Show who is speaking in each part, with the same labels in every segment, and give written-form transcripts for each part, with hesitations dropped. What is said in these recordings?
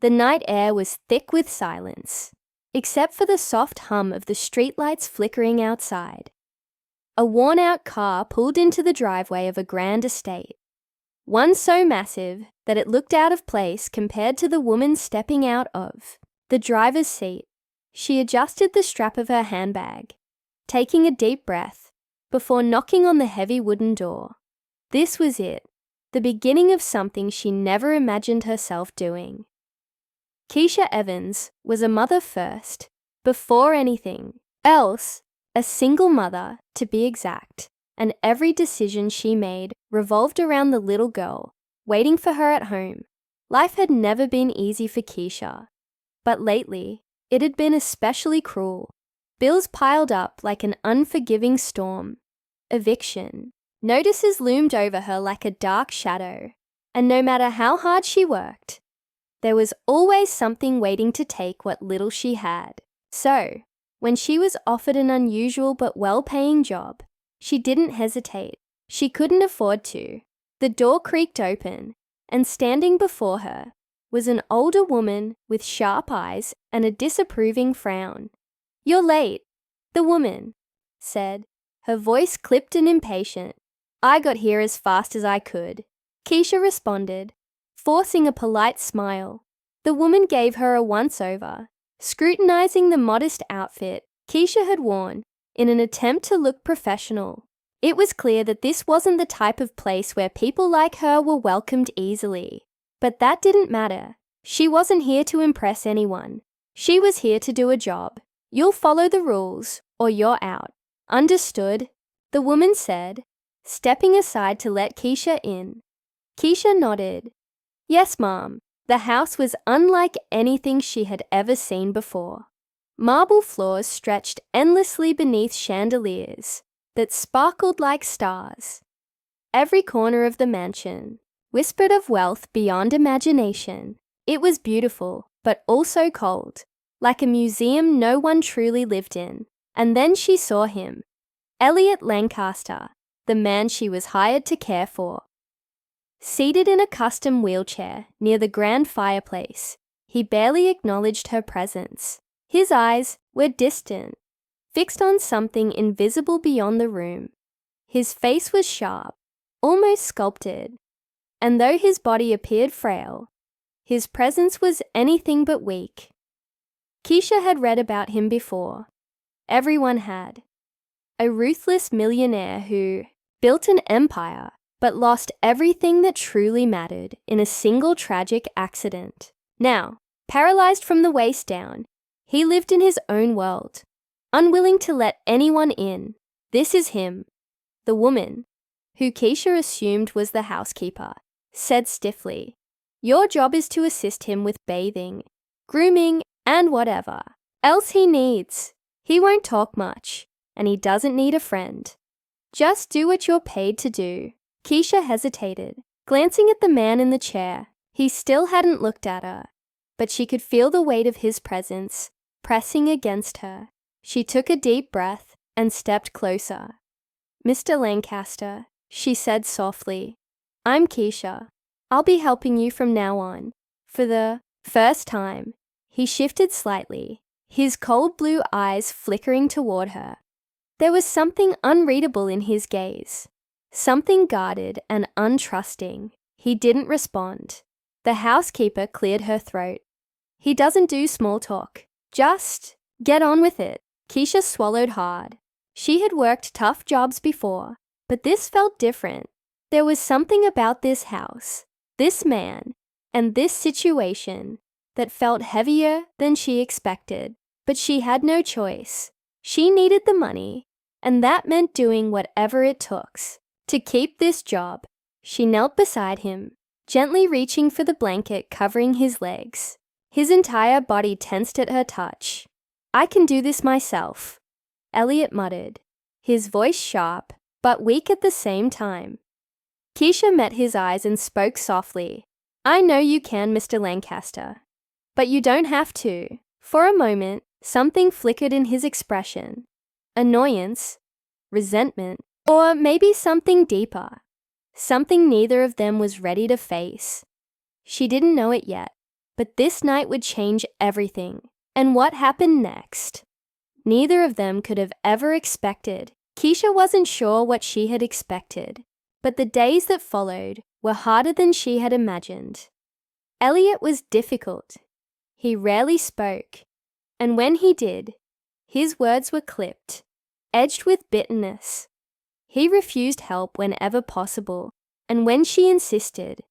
Speaker 1: The night air was thick with silence, except for the soft hum of the streetlights flickering outside. A worn-out car pulled into the driveway of a grand estate, one so massive that it looked out of place compared to the woman stepping out of the driver's seat. She adjusted the strap of her handbag, taking a deep breath, before knocking on the heavy wooden door. This was it, the beginning of something she never imagined herself doing. Keisha Evans was a mother first, before anything else, a single mother, to be exact, and every decision she made revolved around the little girl waiting for her at home. Life had never been easy for Keisha, but lately it had been especially cruel. Bills piled up like an unforgiving storm. Eviction notices loomed over her like a dark shadow, and no matter how hard she worked, there was always something waiting to take what little she had. So, when she was offered an unusual but well-paying job, she didn't hesitate. She couldn't afford to. The door creaked open, and standing before her was an older woman with sharp eyes and a disapproving frown. "You're late," the woman said, her voice clipped and impatient. "I got here as fast as I could," Keisha responded, forcing a polite smile. The woman gave her a once-over, scrutinizing the modest outfit Keisha had worn in an attempt to look professional. It was clear that this wasn't the type of place where people like her were welcomed easily. But that didn't matter. She wasn't here to impress anyone. She was here to do a job. "You'll follow the rules, or you're out." "Understood," the woman said, stepping aside to let Keisha in. Keisha nodded. "Yes, Mom." The house was unlike anything she had ever seen before. Marble floors stretched endlessly beneath chandeliers that sparkled like stars. Every corner of the mansion whispered of wealth beyond imagination. It was beautiful, but also cold, like a museum no one truly lived in. And then she saw him, Elliot Lancaster, the man she was hired to care for. Seated in a custom wheelchair near the grand fireplace, he barely acknowledged her presence. His eyes were distant, fixed on something invisible beyond the room. His face was sharp, almost sculpted, and though his body appeared frail, his presence was anything but weak. Keisha had read about him before. Everyone had. A ruthless millionaire who built an empire but lost everything that truly mattered in a single tragic accident. Now, paralyzed from the waist down, he lived in his own world, unwilling to let anyone in. This is him. The woman, who Keisha assumed was the housekeeper, said stiffly, "Your job is to assist him with bathing, grooming, and whatever else he needs. He won't talk much, and he doesn't need a friend. Just do what you're paid to do." Keisha hesitated, glancing at the man in the chair. He still hadn't looked at her, but she could feel the weight of his presence pressing against her. She took a deep breath and stepped closer. "Mr. Lancaster," she said softly, "I'm Keisha. I'll be helping you from now on." For the first time, he shifted slightly, his cold blue eyes flickering toward her. There was something unreadable in his gaze, something guarded and untrusting. He didn't respond. The housekeeper cleared her throat. "He doesn't do small talk. Just get on with it." Keisha swallowed hard. She had worked tough jobs before, but this felt different. There was something about this house, this man, and this situation that felt heavier than she expected. But she had no choice. She needed the money, and that meant doing whatever it took to keep this job. She knelt beside him, gently reaching for the blanket covering his legs. His entire body tensed at her touch. "I can do this myself," Elliot muttered, his voice sharp but weak at the same time. Keisha met his eyes and spoke softly. "I know you can, Mr. Lancaster, but you don't have to." For a moment, something flickered in his expression. Annoyance, resentment, or maybe something deeper. Something neither of them was ready to face. She didn't know it yet, But this night would change everything. And what happened next? Neither of them could have ever expected. Keisha wasn't sure what she had expected, but the days that followed were harder than she had imagined. Elliot was difficult. He rarely spoke, and when he did, his words were clipped, edged with bitterness. He refused help whenever possible, and when she insisted,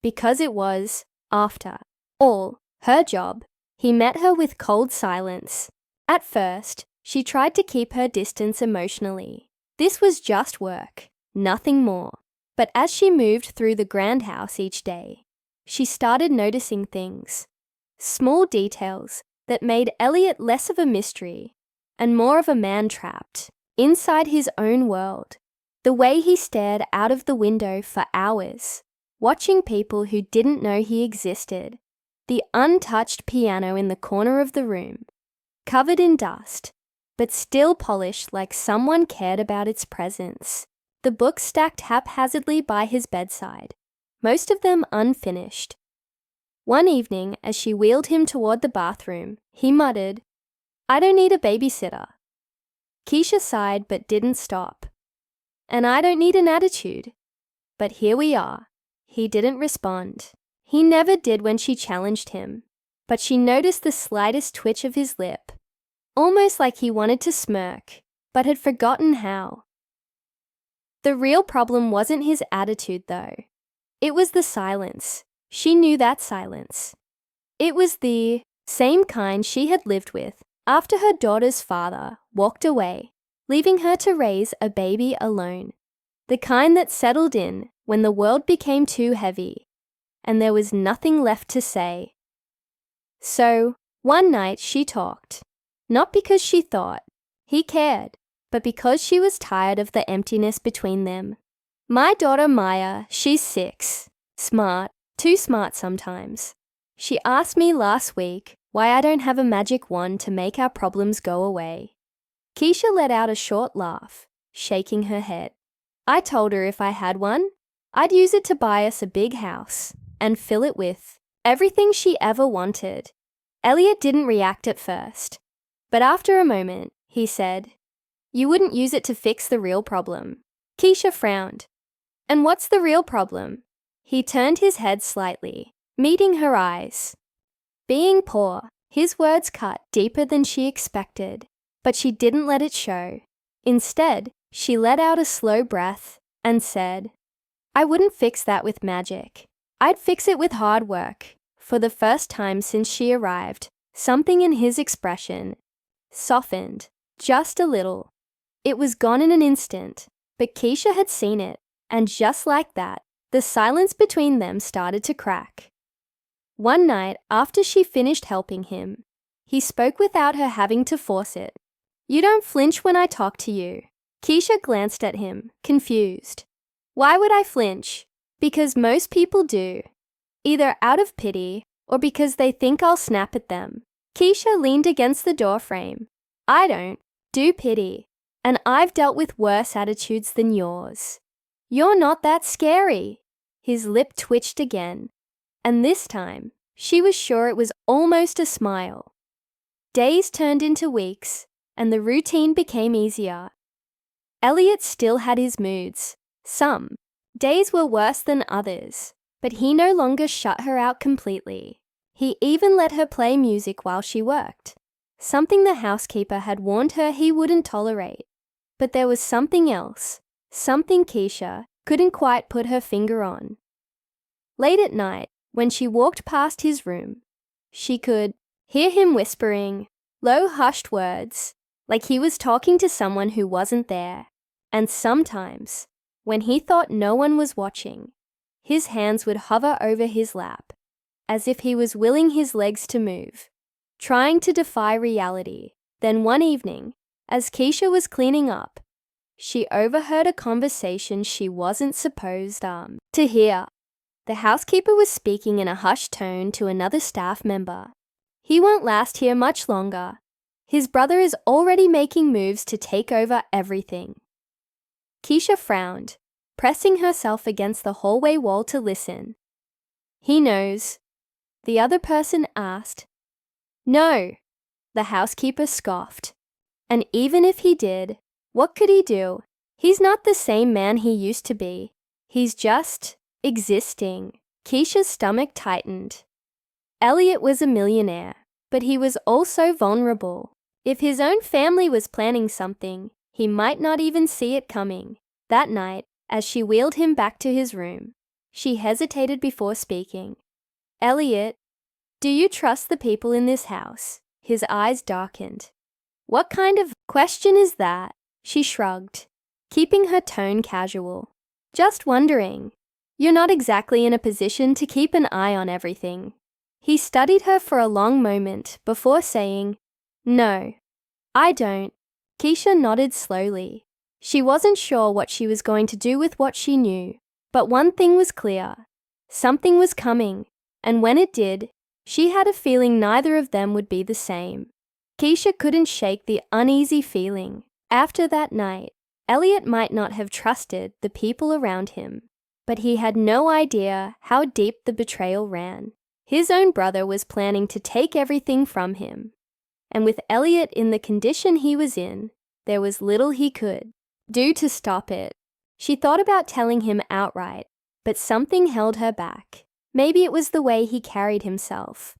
Speaker 1: because it was, after all, her job, he met her with cold silence. At first, she tried to keep her distance emotionally. This was just work, nothing more. But as she moved through the grand house each day, she started noticing things, small details that made Elliot less of a mystery and more of a man trapped inside his own world. The way he stared out of the window for hours, watching people who didn't know he existed. The untouched piano in the corner of the room, covered in dust, but still polished like someone cared about its presence. The books stacked haphazardly by his bedside, most of them unfinished. One evening, as she wheeled him toward the bathroom, he muttered, "I don't need a babysitter." Keisha sighed but didn't stop. "And I don't need an attitude." But here we are. He didn't respond. He never did when she challenged him, but she noticed the slightest twitch of his lip, almost like he wanted to smirk, but had forgotten how. The real problem wasn't his attitude, though. It was the silence. She knew that silence. It was the same kind she had lived with after her daughter's father walked away, leaving her to raise a baby alone. The kind that settled in when the world became too heavy, and there was nothing left to say. So, one night she talked, not because she thought he cared, but because she was tired of the emptiness between them. "My daughter Maya, she's 6, smart, too smart sometimes. She asked me last week why I don't have a magic wand to make our problems go away." Keisha let out a short laugh, shaking her head. "I told her if I had one, I'd use it to buy us a big house and fill it with everything she ever wanted." Elliot didn't react at first, but after a moment, he said, "You wouldn't use it to fix the real problem." Keisha frowned. "And what's the real problem?" He turned his head slightly, meeting her eyes. Being poor, his words cut deeper than she expected, but she didn't let it show. Instead, she let out a slow breath and said, "I wouldn't fix that with magic. I'd fix it with hard work." For the first time since she arrived, something in his expression softened, just a little. It was gone in an instant, but Keisha had seen it, and just like that, the silence between them started to crack. One night, after she finished helping him, he spoke without her having to force it. "You don't flinch when I talk to you." Keisha glanced at him, confused. "Why would I flinch?" "Because most people do. Either out of pity or because they think I'll snap at them." Keisha leaned against the doorframe. "I don't do pity, and I've dealt with worse attitudes than yours. You're not that scary." His lip twitched again, and this time, she was sure it was almost a smile. Days turned into weeks, and the routine became easier. Elliot still had his moods. Some days were worse than others, but he no longer shut her out completely. He even let her play music while she worked, something the housekeeper had warned her he wouldn't tolerate. But there was something else, something Keisha couldn't quite put her finger on. Late at night, when she walked past his room, she could hear him whispering low, hushed words, like he was talking to someone who wasn't there. And sometimes, when he thought no one was watching, his hands would hover over his lap, as if he was willing his legs to move, trying to defy reality. Then one evening, as Keisha was cleaning up, she overheard a conversation she wasn't supposed to hear. The housekeeper was speaking in a hushed tone to another staff member. "He won't last here much longer. His brother is already making moves to take over everything." Keisha frowned, pressing herself against the hallway wall to listen. "He knows." the other person asked. No, the housekeeper scoffed. And even if he did, what could he do? He's not the same man he used to be. He's just existing. Keisha's stomach tightened. Elliot was a millionaire, but he was also vulnerable. If his own family was planning something, he might not even see it coming. That night, as she wheeled him back to his room, she hesitated before speaking. Elliot, do you trust the people in this house? His eyes darkened. What kind of question is that? She shrugged, keeping her tone casual. Just wondering. You're not exactly in a position to keep an eye on everything. He studied her for a long moment before saying, No, I don't. Keisha nodded slowly. She wasn't sure what she was going to do with what she knew, but one thing was clear. Something was coming, and when it did, she had a feeling neither of them would be the same. Keisha couldn't shake the uneasy feeling. After that night, Elliot might not have trusted the people around him, but he had no idea how deep the betrayal ran. His own brother was planning to take everything from him, and with Elliot in the condition he was in, there was little he could do to stop it. She thought about telling him outright, but something held her back. Maybe it was the way he carried himself,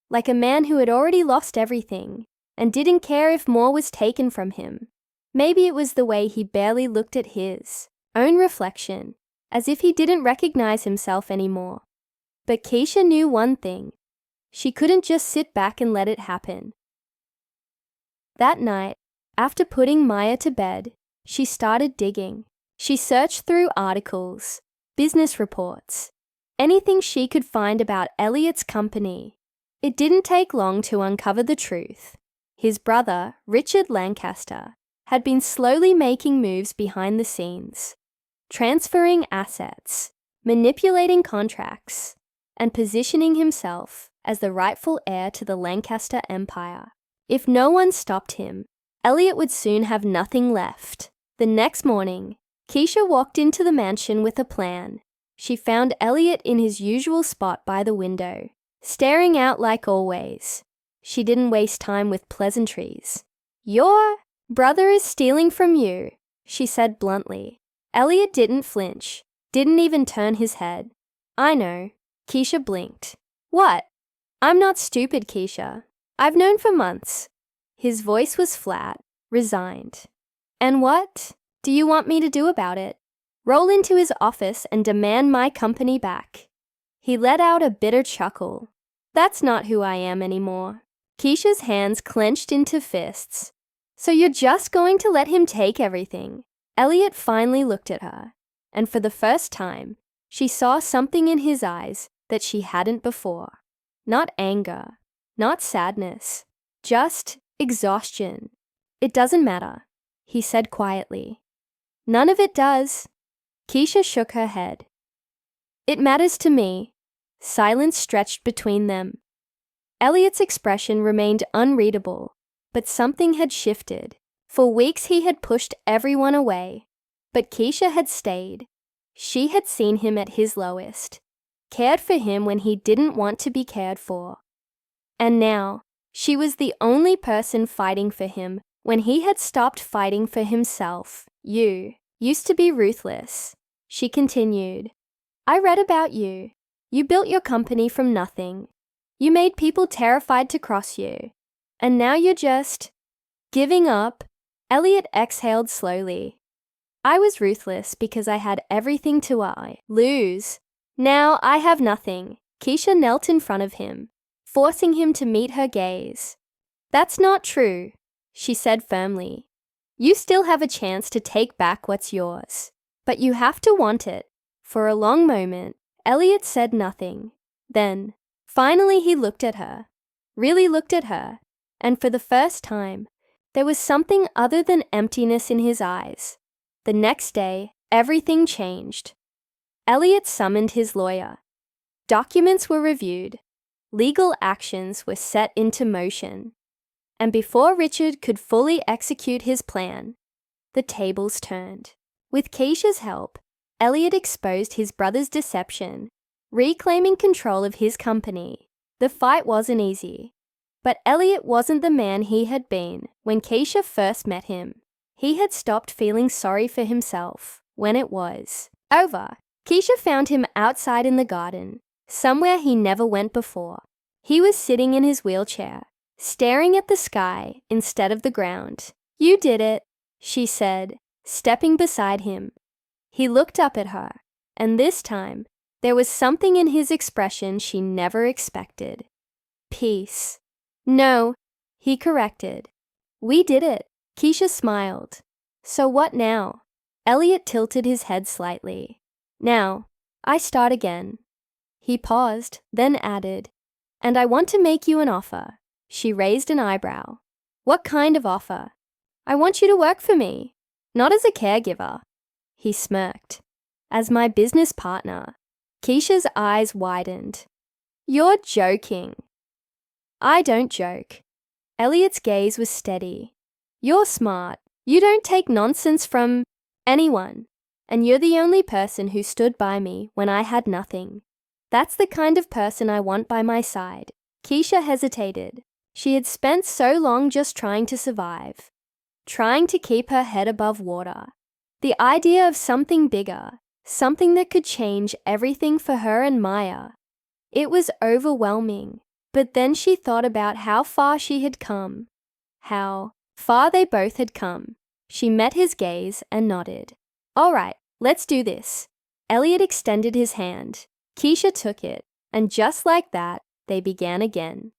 Speaker 1: like a man who had already lost everything and didn't care if more was taken from him. Maybe it was the way he barely looked at his own reflection, as if he didn't recognize himself anymore. But Keisha knew one thing. She couldn't just sit back and let it happen. That night, after putting Maya to bed, she started digging. She searched through articles, business reports, anything she could find about Elliot's company. It didn't take long to uncover the truth. His brother, Richard Lancaster, had been slowly making moves behind the scenes, transferring assets, manipulating contracts, and positioning himself as the rightful heir to the Lancaster empire. If no one stopped him, Elliot would soon have nothing left. The next morning, Keisha walked into the mansion with a plan. She found Elliot in his usual spot by the window, staring out like always. She didn't waste time with pleasantries. Your brother is stealing from you, she said bluntly. Elliot didn't flinch, didn't even turn his head. I know. Keisha blinked. What? I'm not stupid, Keisha. I've known for months. His voice was flat, resigned. And what do you want me to do about it? Roll into his office and demand my company back. He let out a bitter chuckle. That's not who I am anymore. Keisha's hands clenched into fists. So you're just going to let him take everything? Elliot finally looked at her, and for the first time, she saw something in his eyes that she hadn't before. Not anger, not sadness, just exhaustion. It doesn't matter, he said quietly. None of it does. Keisha shook her head. It matters to me. Silence stretched between them. Elliot's expression remained unreadable, but something had shifted. For weeks he had pushed everyone away, but Keisha had stayed. She had seen him at his lowest, cared for him when he didn't want to be cared for. And now, she was the only person fighting for him when he had stopped fighting for himself. You used to be ruthless, she continued. I read about you. You built your company from nothing. You made people terrified to cross you. And now you're just giving up. Elliot exhaled slowly. I was ruthless because I had everything to lose. Now I have nothing. Keisha knelt in front of him, forcing him to meet her gaze. That's not true, she said firmly. You still have a chance to take back what's yours, but you have to want it. For a long moment, Elliot said nothing. Then, finally he looked at her, really looked at her, and for the first time, there was something other than emptiness in his eyes. The next day, everything changed. Elliot summoned his lawyer. Documents were reviewed. Legal actions were set into motion. And before Richard could fully execute his plan, the tables turned. With Keisha's help, Elliot exposed his brother's deception, reclaiming control of his company. The fight wasn't easy. But Elliot wasn't the man he had been when Keisha first met him. He had stopped feeling sorry for himself when it was over. Keisha found him outside in the garden, somewhere he never went before. He was sitting in his wheelchair, staring at the sky instead of the ground. "You did it," she said, stepping beside him. He looked up at her, and this time, there was something in his expression she never expected. Peace. "No," he corrected. "We did it." Keisha smiled. "So what now?" Elliot tilted his head slightly. "Now, I start again." He paused, then added, "And I want to make you an offer." She raised an eyebrow. "What kind of offer?" "I want you to work for me. Not as a caregiver." He smirked. "As my business partner." Keisha's eyes widened. "You're joking." "I don't joke." Elliot's gaze was steady. "You're smart. You don't take nonsense from anyone. And you're the only person who stood by me when I had nothing. That's the kind of person I want by my side." Keisha hesitated. She had spent so long just trying to survive, trying to keep her head above water. The idea of something bigger, something that could change everything for her and Maya, it was overwhelming. But then she thought about how far she had come, how far they both had come. She met his gaze and nodded. "All right, let's do this." Elliot extended his hand. Keisha took it, and just like that, they began again.